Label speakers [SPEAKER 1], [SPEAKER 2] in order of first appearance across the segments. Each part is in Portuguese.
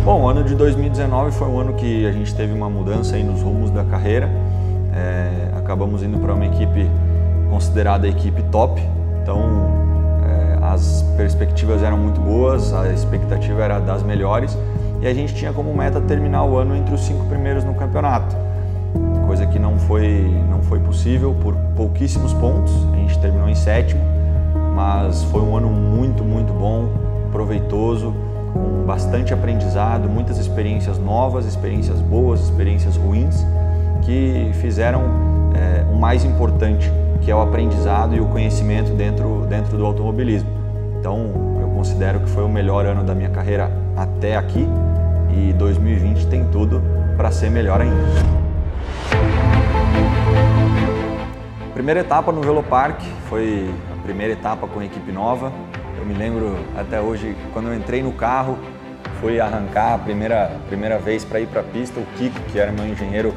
[SPEAKER 1] Bom, o ano de 2019 foi um ano que a gente teve uma mudança aí nos rumos da carreira. Acabamos indo para uma equipe considerada a equipe top, então as perspectivas eram muito boas, a expectativa era das melhores e a gente tinha como meta terminar o ano entre os 5 primeiros no campeonato, coisa que não foi possível por pouquíssimos pontos. A gente terminou em 7º, mas foi um ano muito bom, proveitoso, com bastante aprendizado, muitas experiências novas, experiências boas, experiências ruins, que fizeram o mais importante, que é o aprendizado e o conhecimento dentro do automobilismo. Então, eu considero que foi o melhor ano da minha carreira até aqui e 2020 tem tudo para ser melhor ainda. Primeira etapa no Velopark foi a primeira etapa com a equipe nova. Eu me lembro até hoje, quando eu entrei no carro, fui arrancar a primeira vez para ir para a pista, o Kiko, que era meu engenheiro,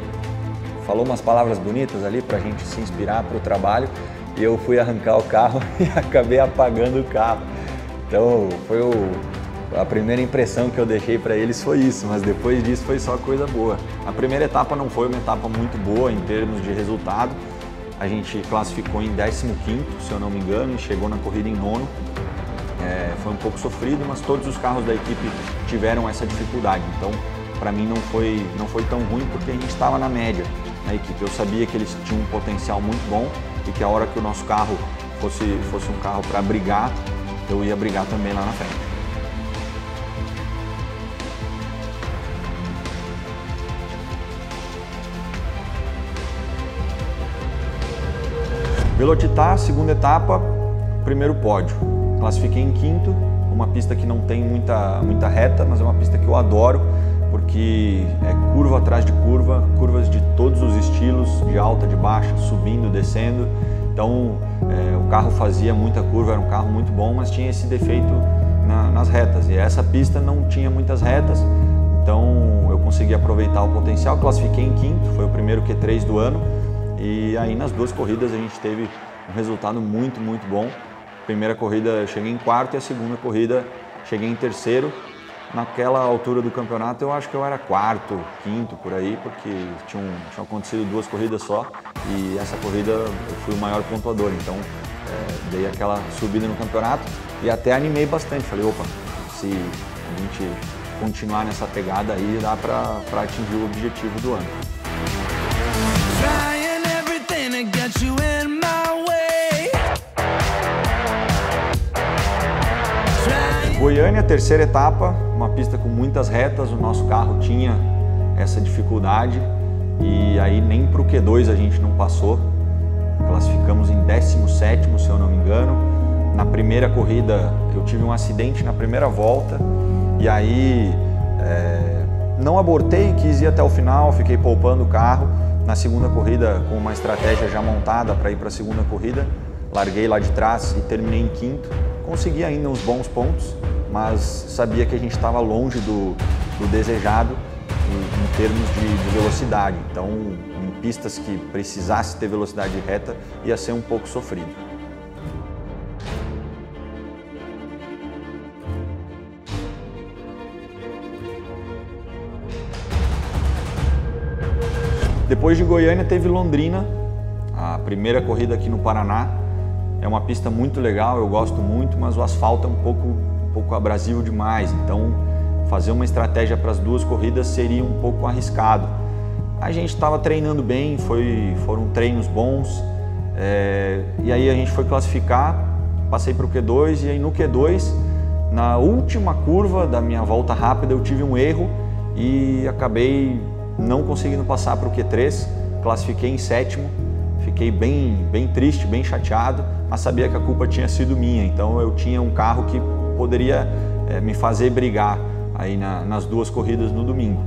[SPEAKER 1] falou umas palavras bonitas ali para a gente se inspirar para o trabalho e eu fui arrancar o carro e acabei apagando o carro. Então a primeira impressão que eu deixei para eles foi isso, mas depois disso foi só coisa boa. A primeira etapa não foi uma etapa muito boa em termos de resultado. A gente classificou em 15º, se eu não me engano, e chegou na corrida em 9º. Foi um pouco sofrido, mas todos os carros da equipe tiveram essa dificuldade. Então, para mim não foi tão ruim porque a gente estava na média na equipe. Eu sabia que eles tinham um potencial muito bom e que a hora que o nosso carro fosse um carro para brigar, eu ia brigar também lá na frente. Velocitar, segunda etapa, primeiro pódio. Classifiquei em 5º, uma pista que não tem muita reta, mas é uma pista que eu adoro, porque é curva atrás de curva, curvas de todos os estilos, de alta, de baixa, subindo, descendo. Então o carro fazia muita curva, era um carro muito bom, mas tinha esse defeito nas retas. E essa pista não tinha muitas retas, então eu consegui aproveitar o potencial. Classifiquei em 5º, foi o primeiro Q3 do ano. E aí nas duas corridas a gente teve um resultado muito bom. Primeira corrida eu cheguei em 4º e a segunda corrida cheguei em 3º. Naquela altura do campeonato eu acho que eu era 4º, 5º por aí, porque tinham acontecido 2 corridas só e essa corrida eu fui o maior pontuador, então dei aquela subida no campeonato e até animei bastante. Falei, opa, se a gente continuar nessa pegada aí dá para atingir o objetivo do ano. Goiânia, terceira etapa, uma pista com muitas retas, o nosso carro tinha essa dificuldade e aí nem para o Q2 a gente não passou, classificamos em 17º, se eu não me engano. Na primeira corrida eu tive um acidente na primeira volta e aí não abortei, quis ir até o final, fiquei poupando o carro. Na segunda corrida, com uma estratégia já montada para ir para a segunda corrida, larguei lá de trás e terminei em 5º. Consegui ainda uns bons pontos, mas sabia que a gente estava longe do desejado em termos de velocidade. Então, em pistas que precisasse ter velocidade reta, ia ser um pouco sofrido. Depois de Goiânia teve Londrina, a primeira corrida aqui no Paraná. É uma pista muito legal, eu gosto muito, mas o asfalto é um pouco abrasivo demais, então fazer uma estratégia para as duas corridas seria um pouco arriscado. A gente estava treinando bem, foram treinos bons, e aí a gente foi classificar, passei para o Q2 e aí no Q2, na última curva da minha volta rápida eu tive um erro e acabei não conseguindo passar para o Q3, classifiquei em 7º, fiquei bem triste, bem chateado, mas sabia que a culpa tinha sido minha, então eu tinha um carro que poderia me fazer brigar aí nas duas corridas no domingo.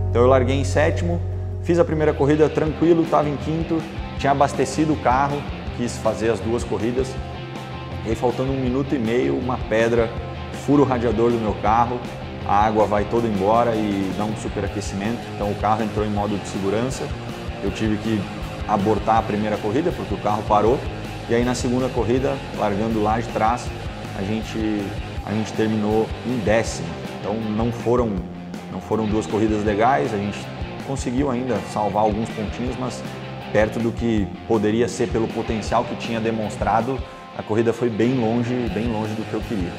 [SPEAKER 1] Então eu larguei em 7º, fiz a primeira corrida tranquilo, estava em 5º, tinha abastecido o carro, quis fazer as duas corridas, e aí faltando 1 minuto e meio, uma pedra fura o radiador do meu carro, a água vai toda embora e dá um superaquecimento, então o carro entrou em modo de segurança, eu tive que abortar a primeira corrida porque o carro parou, e aí na segunda corrida, largando lá de trás, a gente terminou em 10º. Então não foram duas corridas legais, a gente conseguiu ainda salvar alguns pontinhos, mas perto do que poderia ser pelo potencial que tinha demonstrado, a corrida foi bem longe do que eu queria.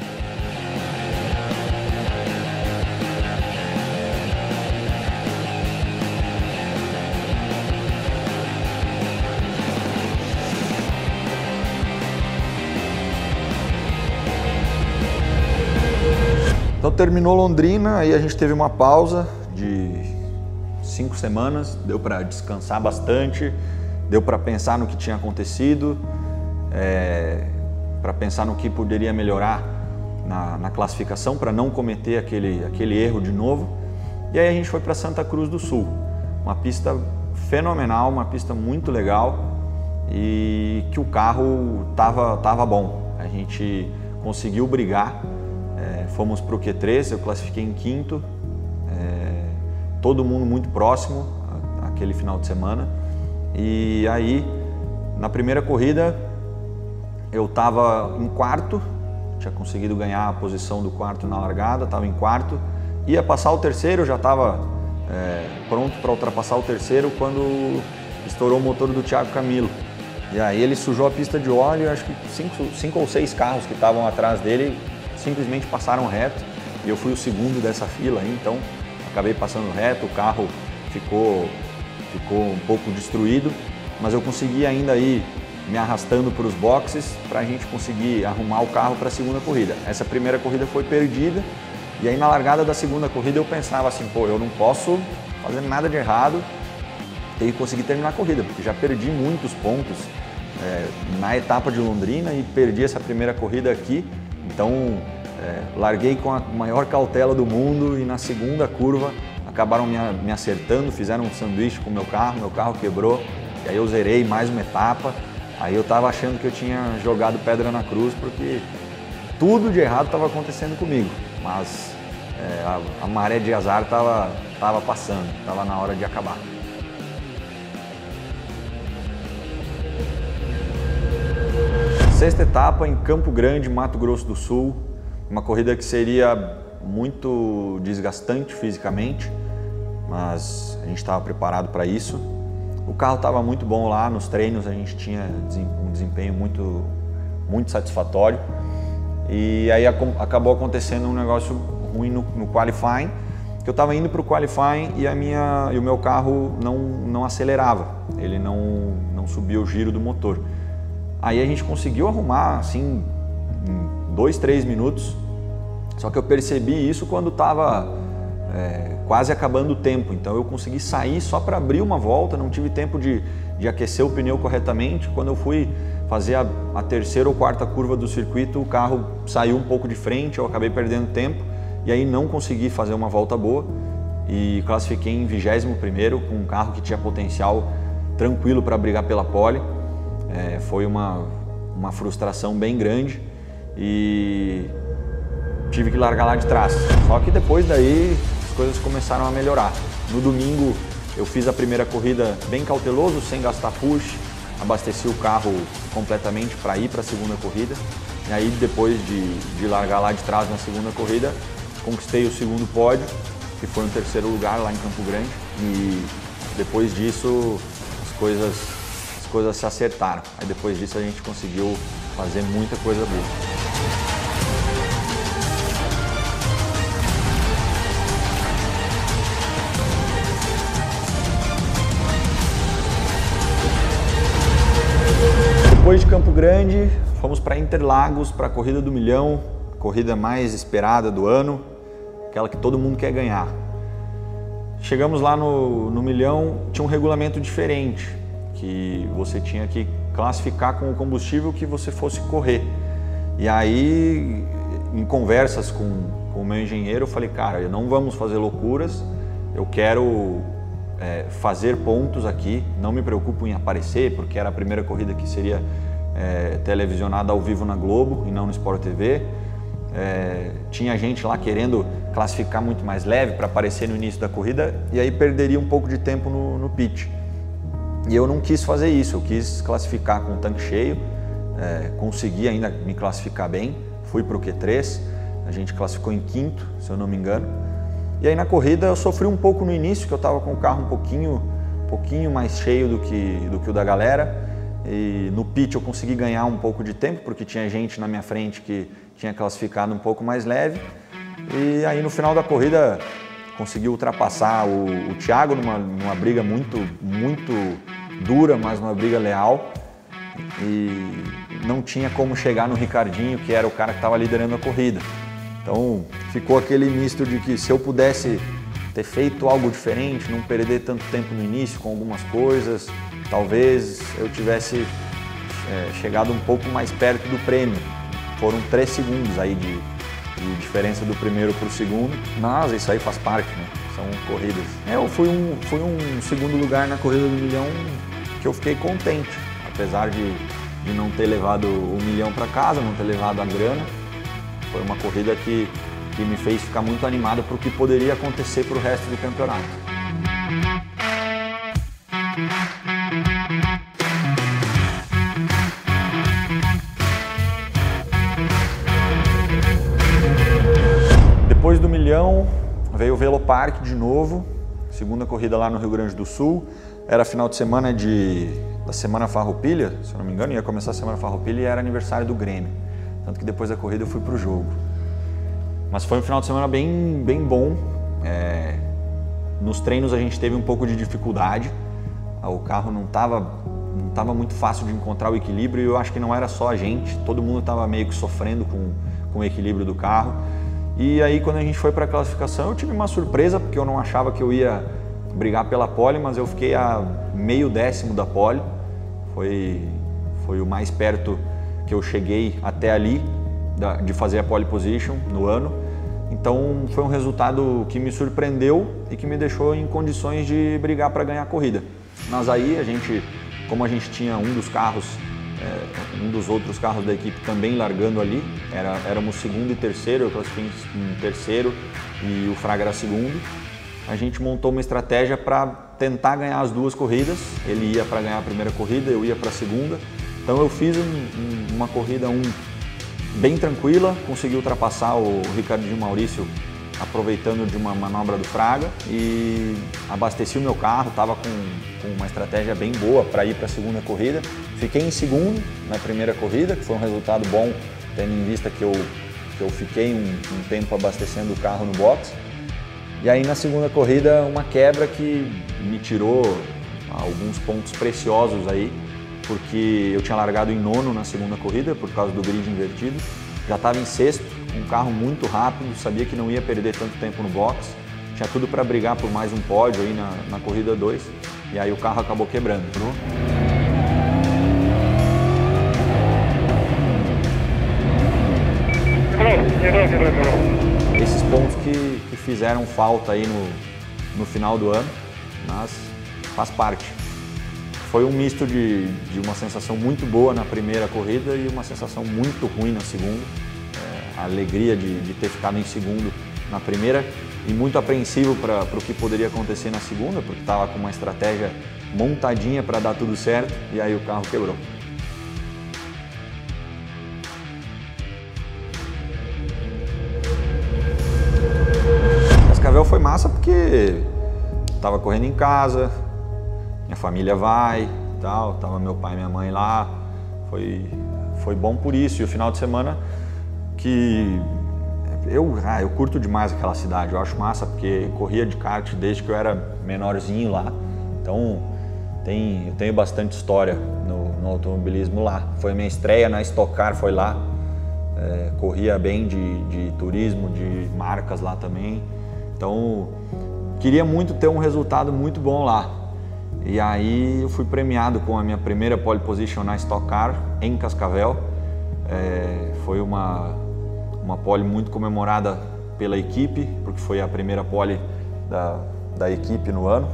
[SPEAKER 1] Então terminou Londrina, aí a gente teve uma pausa de 5 semanas, deu para descansar bastante, deu para pensar no que tinha acontecido, para pensar no que poderia melhorar na classificação, para não cometer aquele erro de novo. E aí a gente foi para Santa Cruz do Sul, uma pista fenomenal, uma pista muito legal e que o carro tava bom. A gente conseguiu brigar. Fomos para o Q3, eu classifiquei em 5º, todo mundo muito próximo aquele final de semana. E aí, na primeira corrida, eu estava em 4º, tinha conseguido ganhar a posição do 4º na largada, estava em 4º, ia passar o 3º, eu já estava pronto para ultrapassar o 3º quando estourou o motor do Thiago Camilo. E aí ele sujou a pista de óleo, e acho que 5 ou 6 carros que estavam atrás dele simplesmente passaram reto e eu fui o segundo dessa fila, então acabei passando reto, o carro ficou um pouco destruído, mas eu consegui ainda ir me arrastando para os boxes para a gente conseguir arrumar o carro para a segunda corrida. Essa primeira corrida foi perdida e aí na largada da segunda corrida eu pensava assim, pô, eu não posso fazer nada de errado, tenho que conseguir terminar a corrida, porque já perdi muitos pontos na etapa de Londrina e perdi essa primeira corrida aqui. Então, larguei com a maior cautela do mundo e na segunda curva acabaram me acertando, fizeram um sanduíche com o meu carro quebrou, e aí eu zerei mais uma etapa. Aí eu estava achando que eu tinha jogado pedra na cruz, porque tudo de errado estava acontecendo comigo, mas a maré de azar estava passando, estava na hora de acabar. Sexta etapa em Campo Grande, Mato Grosso do Sul, uma corrida que seria muito desgastante fisicamente, mas a gente estava preparado para isso. O carro estava muito bom lá, nos treinos a gente tinha um desempenho muito satisfatório e aí acabou acontecendo um negócio ruim no qualifying, que eu estava indo para o qualifying e o meu carro não acelerava, ele não subia o giro do motor. Aí a gente conseguiu arrumar assim em 2, 3 minutos, só que eu percebi isso quando estava quase acabando o tempo, então eu consegui sair só para abrir uma volta, não tive tempo de aquecer o pneu corretamente. Quando eu fui fazer a terceira ou quarta curva do circuito, o carro saiu um pouco de frente, eu acabei perdendo tempo e aí não consegui fazer uma volta boa e classifiquei em 21º com um carro que tinha potencial tranquilo para brigar pela pole. Foi uma frustração bem grande e tive que largar lá de trás. Só que depois daí as coisas começaram a melhorar. No domingo eu fiz a primeira corrida bem cauteloso, sem gastar push, abasteci o carro completamente para ir para a segunda corrida. E aí depois de largar lá de trás na segunda corrida, conquistei o segundo pódio, que foi um 3º lugar lá em Campo Grande. E depois disso as coisas se acertaram. Aí depois disso a gente conseguiu fazer muita coisa boa. Depois de Campo Grande, fomos para Interlagos, para a Corrida do Milhão, a corrida mais esperada do ano, aquela que todo mundo quer ganhar. Chegamos lá no Milhão, tinha um regulamento diferente, que você tinha que classificar com o combustível que você fosse correr. E aí, em conversas com o meu engenheiro, eu falei, cara, não vamos fazer loucuras, eu quero fazer pontos aqui, não me preocupo em aparecer, porque era a primeira corrida que seria televisionada ao vivo na Globo e não no Sport TV. Tinha gente lá querendo classificar muito mais leve para aparecer no início da corrida e aí perderia um pouco de tempo no pit. E eu não quis fazer isso, eu quis classificar com o tanque cheio, consegui ainda me classificar bem, fui para o Q3, a gente classificou em quinto, se eu não me engano. E aí na corrida eu sofri um pouco no início, que eu estava com o carro um pouquinho mais cheio do que o da galera. E no pit eu consegui ganhar um pouco de tempo, porque tinha gente na minha frente que tinha classificado um pouco mais leve. E aí no final da corrida consegui ultrapassar o Thiago numa briga muito dura, mas uma briga leal. E não tinha como chegar no Ricardinho, que era o cara que estava liderando a corrida. Então ficou aquele misto de que se eu pudesse ter feito algo diferente, não perder tanto tempo no início com algumas coisas, talvez eu tivesse chegado um pouco mais perto do prêmio. Foram 3 segundos aí de diferença do primeiro para o segundo, mas isso aí faz parte, né? São corridas. Eu fui um segundo lugar na corrida do milhão que eu fiquei contente, apesar de não ter levado o milhão para casa, não ter levado a grana. Foi uma corrida que me fez ficar muito animado para o que poderia acontecer para o resto do campeonato. Depois do milhão veio o Velopark de novo, segunda corrida lá no Rio Grande do Sul. Era final de semana da Semana Farroupilha, se eu não me engano, ia começar a Semana Farroupilha e era aniversário do Grêmio. Tanto que depois da corrida eu fui pro jogo. Mas foi um final de semana bem bom. Nos treinos a gente teve um pouco de dificuldade. O carro não estava muito fácil de encontrar o equilíbrio e eu acho que não era só a gente. Todo mundo estava meio que sofrendo com o equilíbrio do carro. E aí quando a gente foi para a classificação eu tive uma surpresa, porque eu não achava que eu ia brigar pela pole, mas eu fiquei a meio décimo da pole. Foi o mais perto que eu cheguei até ali de fazer a pole position no ano. Então foi um resultado que me surpreendeu e que me deixou em condições de brigar para ganhar a corrida. Mas aí como a gente tinha um dos outros carros da equipe também largando ali, éramos segundo e terceiro, eu classifiquei em terceiro e o Fraga era segundo. A gente montou uma estratégia para tentar ganhar as duas corridas. Ele ia para ganhar a primeira corrida, eu ia para a segunda. Então eu fiz uma corrida bem tranquila, consegui ultrapassar o Ricardinho Maurício aproveitando de uma manobra do Fraga e abasteci o meu carro, estava com uma estratégia bem boa para ir para a segunda corrida. Fiquei em segundo na primeira corrida, que foi um resultado bom, tendo em vista que eu fiquei um tempo abastecendo o carro no box. E aí na segunda corrida uma quebra que me tirou alguns pontos preciosos aí, porque eu tinha largado em nono na segunda corrida por causa do grid invertido. Já estava em sexto, um carro muito rápido, sabia que não ia perder tanto tempo no box, tinha tudo para brigar por mais um pódio aí na corrida 2, e aí o carro acabou quebrando. Esses pontos que fizeram falta aí no final do ano, mas faz parte. Foi um misto de uma sensação muito boa na primeira corrida e uma sensação muito ruim na segunda. A alegria de ter ficado em segundo na primeira e muito apreensivo para o que poderia acontecer na segunda, porque estava com uma estratégia montadinha para dar tudo certo e aí o carro quebrou. Cascavel foi massa porque estava correndo em casa, minha família vai e tal, tava meu pai e minha mãe lá, foi bom por isso. E o final de semana que eu curto demais aquela cidade, eu acho massa porque corria de kart desde que eu era menorzinho lá, então eu tenho bastante história no automobilismo lá. Foi minha estreia na Stock Car, foi lá, corria bem de turismo, de marcas lá também, então queria muito ter um resultado muito bom lá. E aí eu fui premiado com a minha primeira pole position na Stock Car em Cascavel. Foi uma pole muito comemorada pela equipe, porque foi a primeira pole da equipe no ano.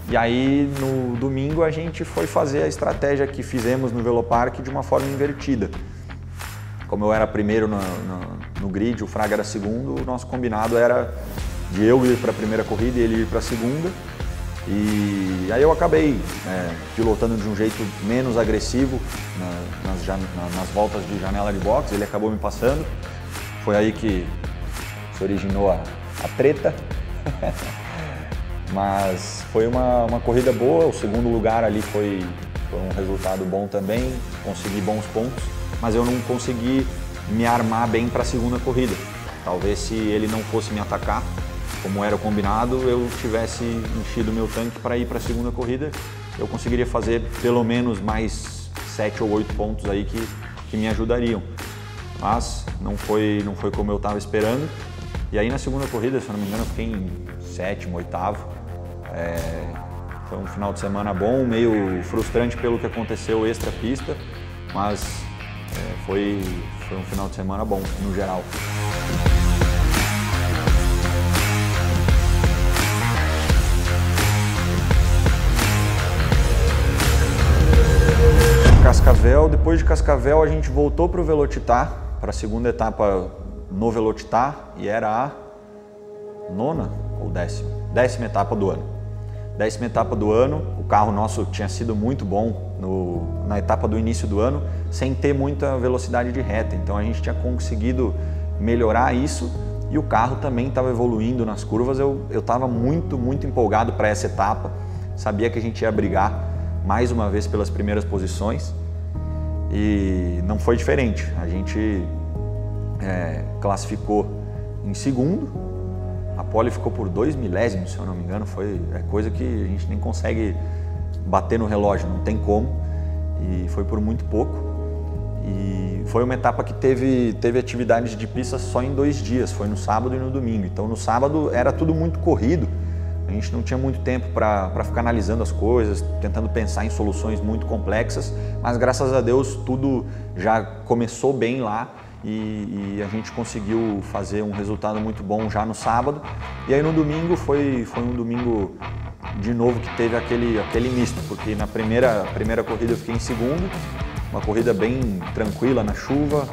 [SPEAKER 1] E aí no domingo a gente foi fazer a estratégia que fizemos no Velopark de uma forma invertida. Como eu era primeiro no grid, o Fraga era segundo, o nosso combinado era de eu ir para a primeira corrida e ele ir para a segunda. E aí eu acabei pilotando de um jeito menos agressivo nas voltas de janela de boxe, ele acabou me passando. Foi aí que se originou a treta. Mas foi uma corrida boa, o segundo lugar ali foi um resultado bom também, consegui bons pontos, mas eu não consegui me armar bem para a segunda corrida. Talvez se ele não fosse me atacar, como era o combinado, eu tivesse enchido meu tanque para ir para a segunda corrida, eu conseguiria fazer pelo menos mais 7 ou 8 pontos aí que me ajudariam. Mas não foi como eu estava esperando. E aí na segunda corrida, se eu não me engano, eu fiquei em sétimo, oitavo. Foi um final de semana bom, meio frustrante pelo que aconteceu extra pista, mas foi um final de semana bom no geral. Cascavel, depois de Cascavel a gente voltou para o Velocitar, para a segunda etapa no Velocitar, e era a nona ou décima etapa do ano. Décima etapa do ano, o carro nosso tinha sido muito bom na etapa do início do ano, sem ter muita velocidade de reta, então a gente tinha conseguido melhorar isso e o carro também estava evoluindo nas curvas. Eu estava muito empolgado para essa etapa, sabia que a gente ia brigar mais uma vez pelas primeiras posições e não foi diferente. A gente classificou em segundo, a pole ficou por 2 milésimos, se eu não me engano, coisa que a gente nem consegue bater no relógio, não tem como, e foi por muito pouco. E foi uma etapa que teve atividades de pista só em 2 dias, foi no sábado e no domingo. Então no sábado era tudo muito corrido, a gente não tinha muito tempo para ficar analisando as coisas, tentando pensar em soluções muito complexas, mas graças a Deus tudo já começou bem lá e a gente conseguiu fazer um resultado muito bom já no sábado. E aí no domingo foi um domingo de novo que teve aquele misto, porque na primeira corrida eu fiquei em segundo, uma corrida bem tranquila na chuva,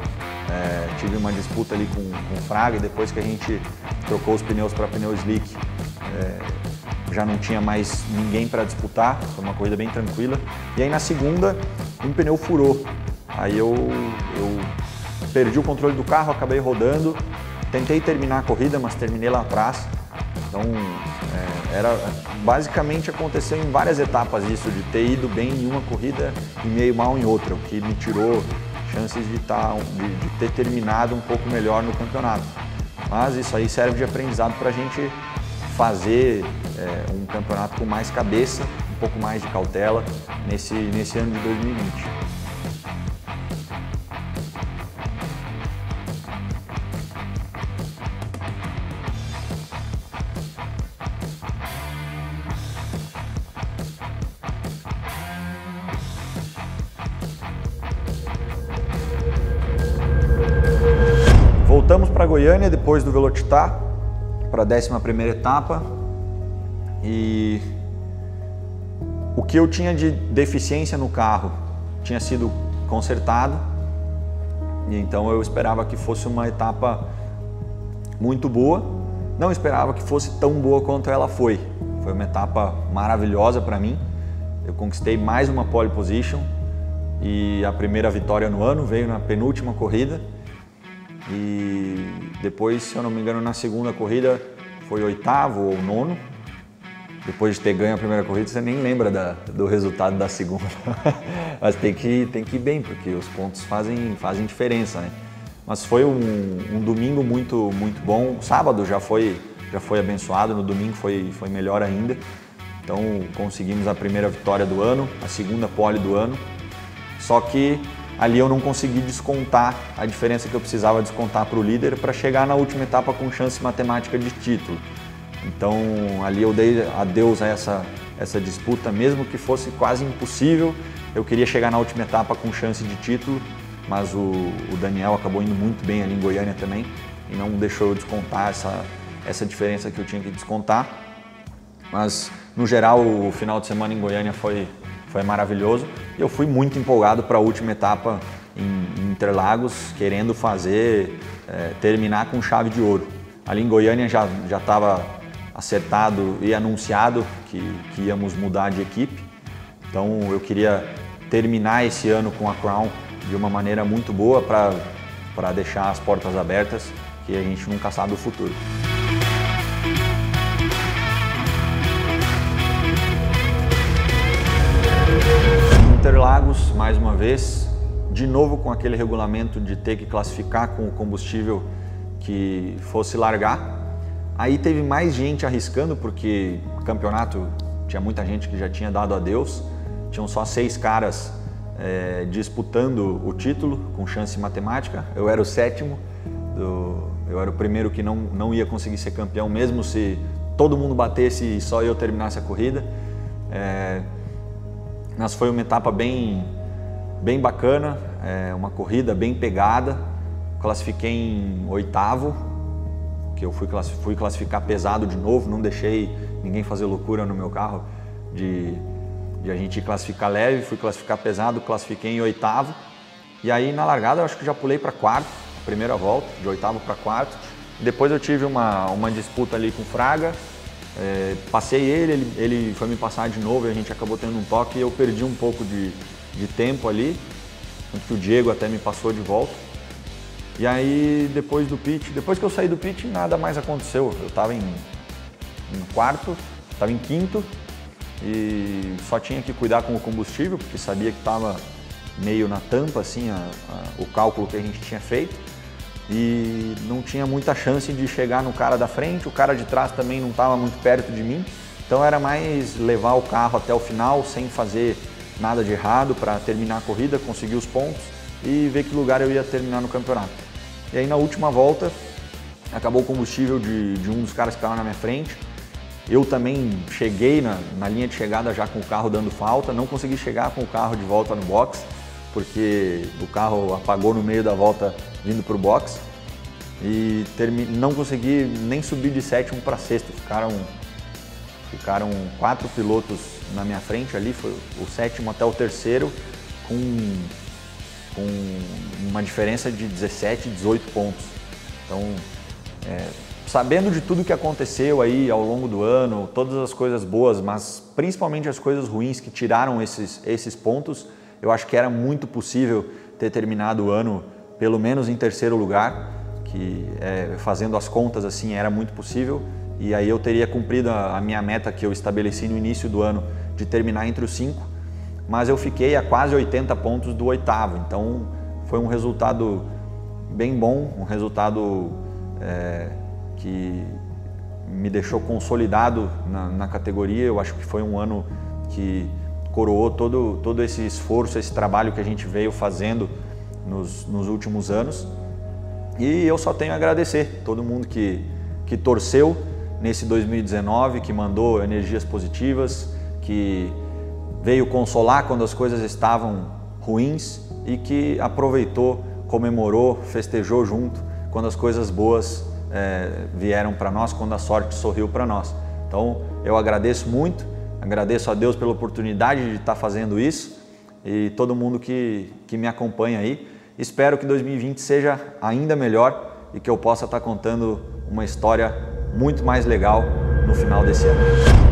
[SPEAKER 1] tive uma disputa ali com o Fraga, e depois que a gente trocou os pneus para pneu slick, já não tinha mais ninguém para disputar, foi uma corrida bem tranquila. E aí na segunda um pneu furou, aí eu perdi o controle do carro, acabei rodando, tentei terminar a corrida, mas terminei lá atrás. Então basicamente aconteceu em várias etapas isso, de ter ido bem em uma corrida e meio mal em outra, o que me tirou chances de ter terminado um pouco melhor no campeonato. Mas isso aí serve de aprendizado para a gente fazer um campeonato com mais cabeça, um pouco mais de cautela nesse ano de 2020. Voltamos para Goiânia depois do Velocitar, para a 11ª etapa, e o que eu tinha de deficiência no carro tinha sido consertado, e então eu esperava que fosse uma etapa muito boa, não esperava que fosse tão boa quanto ela foi. Foi uma etapa maravilhosa para mim, eu conquistei mais uma pole position e a primeira vitória no ano veio na penúltima corrida. E depois, se eu não me engano, na segunda corrida foi 8º ou 9º. Depois de ter ganho a primeira corrida, você nem lembra do resultado da segunda. Mas tem que ir bem, porque os pontos fazem diferença, né? Mas foi um domingo muito bom. O sábado já foi abençoado, no domingo foi melhor ainda. Então conseguimos a primeira vitória do ano, a segunda pole do ano. Só que ali eu não consegui descontar a diferença que eu precisava descontar para o líder para chegar na última etapa com chance matemática de título. Então ali eu dei adeus a essa disputa, mesmo que fosse quase impossível. Eu queria chegar na última etapa com chance de título, mas o Daniel acabou indo muito bem ali em Goiânia também e não deixou eu descontar essa diferença que eu tinha que descontar. Mas no geral o final de semana em Goiânia foi maravilhoso. Eu fui muito empolgado para a última etapa em Interlagos, querendo terminar com chave de ouro. Ali em Goiânia já estava acertado e anunciado que íamos mudar de equipe. Então eu queria terminar esse ano com a Crown de uma maneira muito boa para deixar as portas abertas, que a gente nunca sabe o futuro. Interlagos, mais uma vez, de novo com aquele regulamento de ter que classificar com o combustível que fosse largar. Aí teve mais gente arriscando, porque o campeonato tinha muita gente que já tinha dado adeus. Tinham só 6 caras disputando o título, com chance matemática. Eu era o 7º, eu era o primeiro que não ia conseguir ser campeão, mesmo se todo mundo batesse e só eu terminasse a corrida. Mas foi uma etapa bem bacana, uma corrida bem pegada. Classifiquei em 8º, que eu fui classificar pesado de novo, não deixei ninguém fazer loucura no meu carro de a gente classificar leve, fui classificar pesado, classifiquei em 8º. E aí na largada eu acho que já pulei para 4º, primeira volta, de 8º para 4º. Depois eu tive uma disputa ali com o Fraga. Passei ele foi me passar de novo e a gente acabou tendo um toque e eu perdi um pouco de tempo ali, tanto que o Diego até me passou de volta. E aí depois que eu saí do pit, nada mais aconteceu. Eu estava em 4º, estava em 5º e só tinha que cuidar com o combustível, porque sabia que estava meio na tampa assim o cálculo que a gente tinha feito. E não tinha muita chance de chegar no cara da frente, o cara de trás também não estava muito perto de mim, então era mais levar o carro até o final sem fazer nada de errado para terminar a corrida, conseguir os pontos e ver que lugar eu ia terminar no campeonato. E aí na última volta acabou o combustível de um dos caras que estava na minha frente, eu também cheguei na linha de chegada já com o carro dando falta, não consegui chegar com o carro de volta no box, porque o carro apagou no meio da volta vindo para o box e não consegui nem subir de 7º para 6º, ficaram 4 pilotos na minha frente ali, foi o 7º até o 3º com uma diferença de 17, 18 pontos. Então, sabendo de tudo que aconteceu aí ao longo do ano, todas as coisas boas, mas principalmente as coisas ruins que tiraram esses pontos, eu acho que era muito possível ter terminado o ano pelo menos em 3º lugar, que fazendo as contas assim era muito possível, e aí eu teria cumprido a minha meta que eu estabeleci no início do ano de terminar entre os 5, mas eu fiquei a quase 80 pontos do 8º, então foi um resultado bem bom, um resultado que me deixou consolidado na categoria. Eu acho que foi um ano que coroou todo esse esforço, esse trabalho que a gente veio fazendo nos últimos anos. E eu só tenho a agradecer todo mundo que torceu nesse 2019, que mandou energias positivas, que veio consolar quando as coisas estavam ruins e que aproveitou, comemorou, festejou junto quando as coisas boas vieram para nós, quando a sorte sorriu para nós. Então eu agradeço muito, agradeço a Deus pela oportunidade de estar fazendo isso e todo mundo que me acompanha aí. Espero que 2020 seja ainda melhor e que eu possa estar contando uma história muito mais legal no final desse ano.